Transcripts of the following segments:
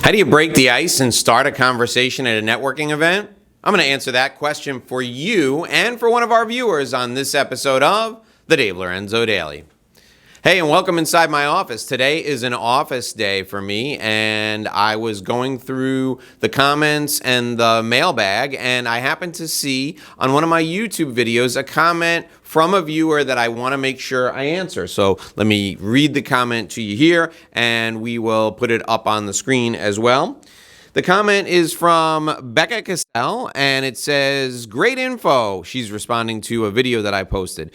How do you break the ice and start a conversation at a networking event? I'm going to answer that question for you and for one of our viewers on this episode of the Dave Lorenzo Daily. Hey, and welcome inside my office. Today is an office day for me, and I was going through the comments and the mailbag, and I happened to see on one of my YouTube videos a comment from a viewer that I want to make sure I answer. So let me read the comment to you here, and we will put it up on the screen as well. The comment is from Becca Cassell, and it says, great info. She's responding to a video that I posted.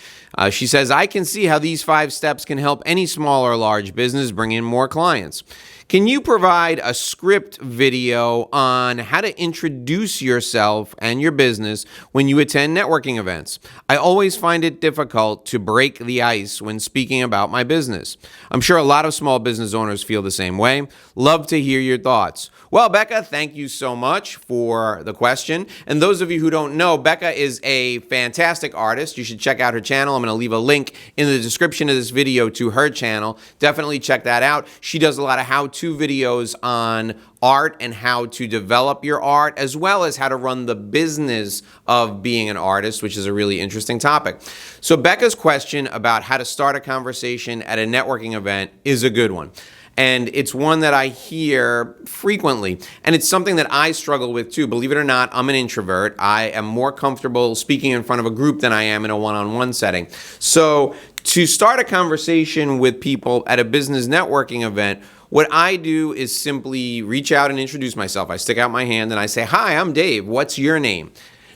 She says, I can see how these 5 steps can help any small or large business bring in more clients. Can you provide a script video on how to introduce yourself and your business when you attend networking events? I always find it difficult to break the ice when speaking about my business. I'm sure a lot of small business owners feel the same way. Love to hear your thoughts. Well, Becca, thank you so much for the question. And those of you who don't know, Becca is a fantastic artist. You should check out her channel. I'm going to leave a link in the description of this video to her channel. Definitely check that out. She does a lot of how-to videos on art and how to develop your art, as well as how to run the business of being an artist, which is a really interesting topic. So Becca's question about how to start a conversation at a networking event is a good one. And it's one that I hear frequently. And it's something that I struggle with too. Believe it or not, I'm an introvert. I am more comfortable speaking in front of a group than I am in a one-on-one setting. So to start a conversation with people at a business networking event, what I do is simply reach out and introduce myself. I stick out my hand and I say, hi, I'm Dave. What's your name?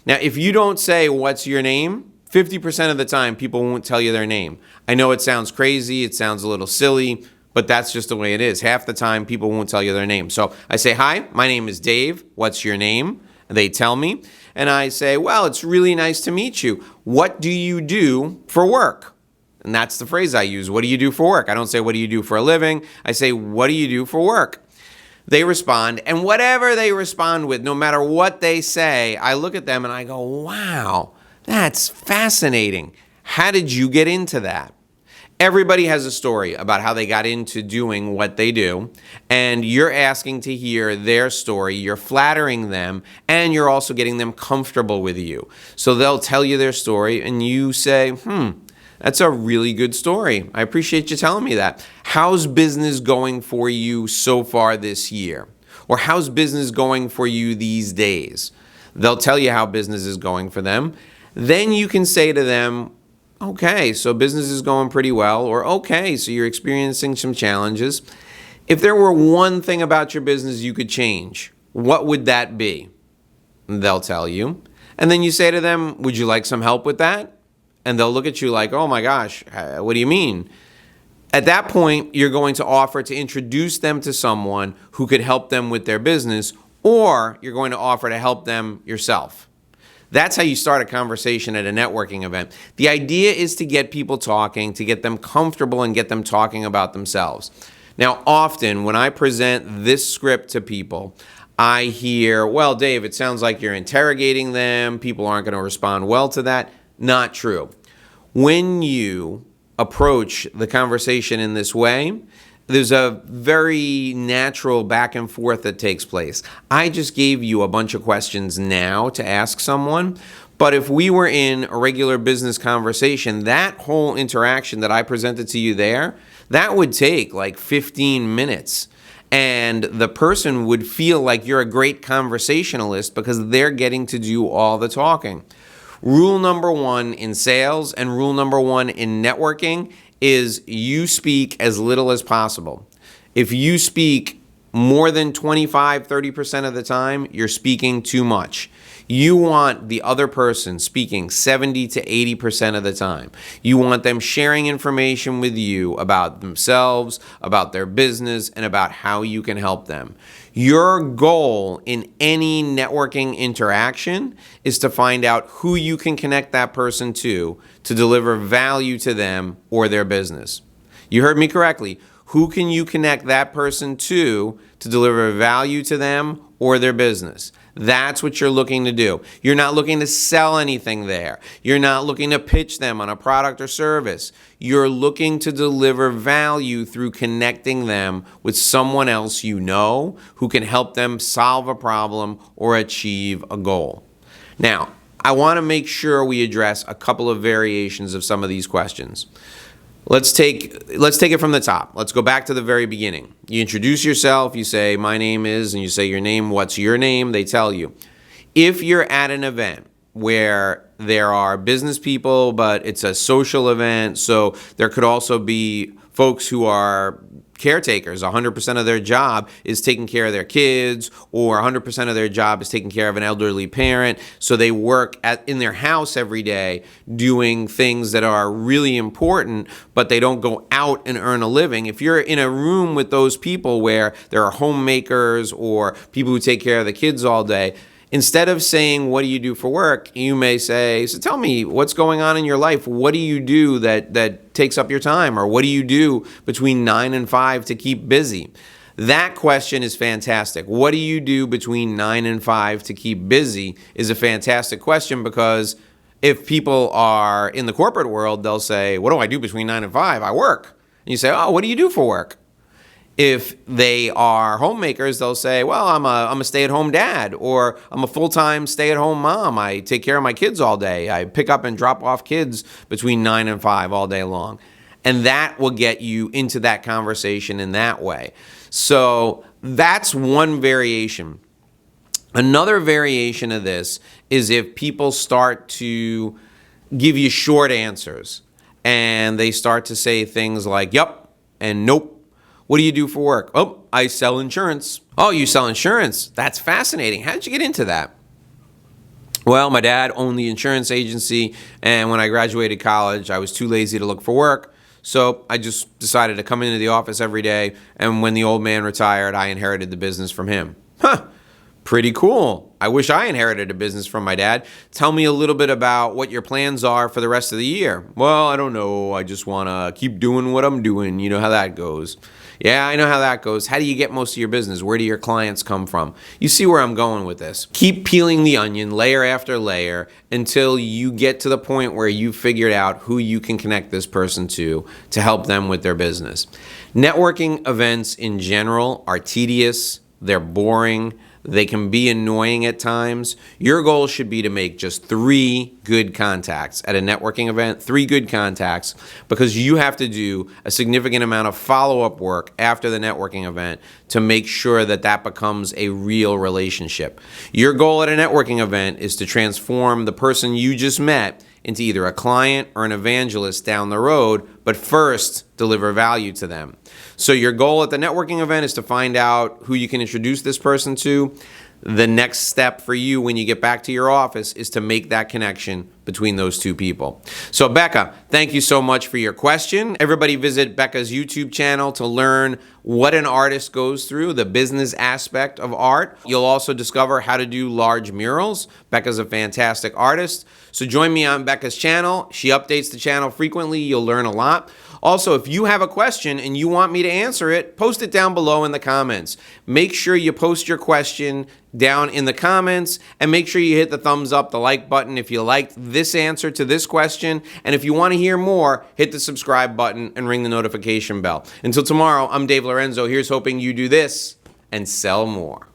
Now, if you don't say, what's your name? 50% of the time, people won't tell you their name. I know it sounds crazy. It sounds a little silly. But that's just the way it is. Half the time, people won't tell you their name. So I say, hi, my name is Dave. What's your name? And they tell me. And I say, well, it's really nice to meet you. What do you do for work? And that's the phrase I use. What do you do for work? I don't say, what do you do for a living? I say, what do you do for work? They respond. And whatever they respond with, no matter what they say, I look at them and I go, wow, that's fascinating. How did you get into that? Everybody has a story about how they got into doing what they do, and you're asking to hear their story, you're flattering them, and you're also getting them comfortable with you. So they'll tell you their story, and you say, that's a really good story. I appreciate you telling me that. How's business going for you so far this year? Or how's business going for you these days? They'll tell you how business is going for them. Then you can say to them, okay, so business is going pretty well, or okay, so you're experiencing some challenges. If there were one thing about your business you could change, what would that be? They'll tell you. And then you say to them, would you like some help with that? And they'll look at you like, oh my gosh, what do you mean? At that point, you're going to offer to introduce them to someone who could help them with their business, or you're going to offer to help them yourself. That's how you start a conversation at a networking event. The idea is to get people talking, to get them comfortable and get them talking about themselves. Now, often when I present this script to people, I hear, well, Dave, it sounds like you're interrogating them. People aren't going to respond well to that. Not true. When you approach the conversation in this way, there's a very natural back and forth that takes place. I just gave you a bunch of questions now to ask someone, but if we were in a regular business conversation, that whole interaction that I presented to you there, that would take like 15 minutes. And the person would feel like you're a great conversationalist because they're getting to do all the talking. Rule number 1 in sales and rule number 1 in networking is you speak as little as possible. If you speak more than 25-30% of the time, you're speaking too much. You want the other person speaking 70 to 80% of the time. You want them sharing information with you about themselves, about their business, and about how you can help them. Your goal in any networking interaction is to find out who you can connect that person to deliver value to them or their business. You heard me correctly. Who can you connect that person to deliver value to them or their business? That's what you're looking to do. You're not looking to sell anything there. You're not looking to pitch them on a product or service. You're looking to deliver value through connecting them with someone else you know who can help them solve a problem or achieve a goal. Now, I want to make sure we address a couple of variations of some of these questions. Let's take it from the top. Let's go back to the very beginning. You introduce yourself, you say, my name is, and you say your name, what's your name? They tell you. If you're at an event where there are business people, but it's a social event, so there could also be folks who are caretakers. 100% of their job is taking care of their kids, or 100% of their job is taking care of an elderly parent. So they work in their house every day doing things that are really important, but they don't go out and earn a living. If you're in a room with those people where there are homemakers or people who take care of the kids all day, instead of saying, what do you do for work? You may say, so tell me what's going on in your life. What do you do that takes up your time? Or what do you do between 9 and 5 to keep busy? That question is fantastic. What do you do between 9 and 5 to keep busy is a fantastic question, because if people are in the corporate world, they'll say, what do I do between 9 and 5? I work. And you say, oh, what do you do for work? If they are homemakers, they'll say, well, I'm a stay-at-home dad, or I'm a full-time stay-at-home mom. I take care of my kids all day. I pick up and drop off kids between 9 and 5 all day long. And that will get you into that conversation in that way. So that's one variation. Another variation of this is if people start to give you short answers and they start to say things like, yep, and nope. What do you do for work? Oh, I sell insurance. Oh, you sell insurance? That's fascinating. How did you get into that? Well, my dad owned the insurance agency, and when I graduated college, I was too lazy to look for work. So I just decided to come into the office every day, and when the old man retired, I inherited the business from him. Huh. Pretty cool. I wish I inherited a business from my dad. Tell me a little bit about what your plans are for the rest of the year. Well, I don't know. I just want to keep doing what I'm doing. You know how that goes. Yeah, I know how that goes. How do you get most of your business? Where do your clients come from? You see where I'm going with this. Keep peeling the onion layer after layer until you get to the point where you've figured out who you can connect this person to help them with their business. Networking events in general are tedious. They're boring. They can be annoying at times. Your goal should be to make just 3 good contacts at a networking event, 3 good contacts, because you have to do a significant amount of follow-up work after the networking event to make sure that that becomes a real relationship. Your goal at a networking event is to transform the person you just met into either a client or an evangelist down the road, but first deliver value to them. So your goal at the networking event is to find out who you can introduce this person to. The next step for you when you get back to your office is to make that connection between those 2 people. So Becca, thank you so much for your question. Everybody visit Becca's YouTube channel to learn what an artist goes through, the business aspect of art. You'll also discover how to do large murals. Becca's a fantastic artist. So join me on Becca's channel. She updates the channel frequently. You'll learn a lot. Also, if you have a question and you want me to answer it, post it down below in the comments. Make sure you post your question down in the comments, and make sure you hit the thumbs up, the like button if you liked this answer to this question. And if you want to hear more, hit the subscribe button and ring the notification bell. Until tomorrow, I'm Dave Lorenzo. Here's hoping you do this and sell more.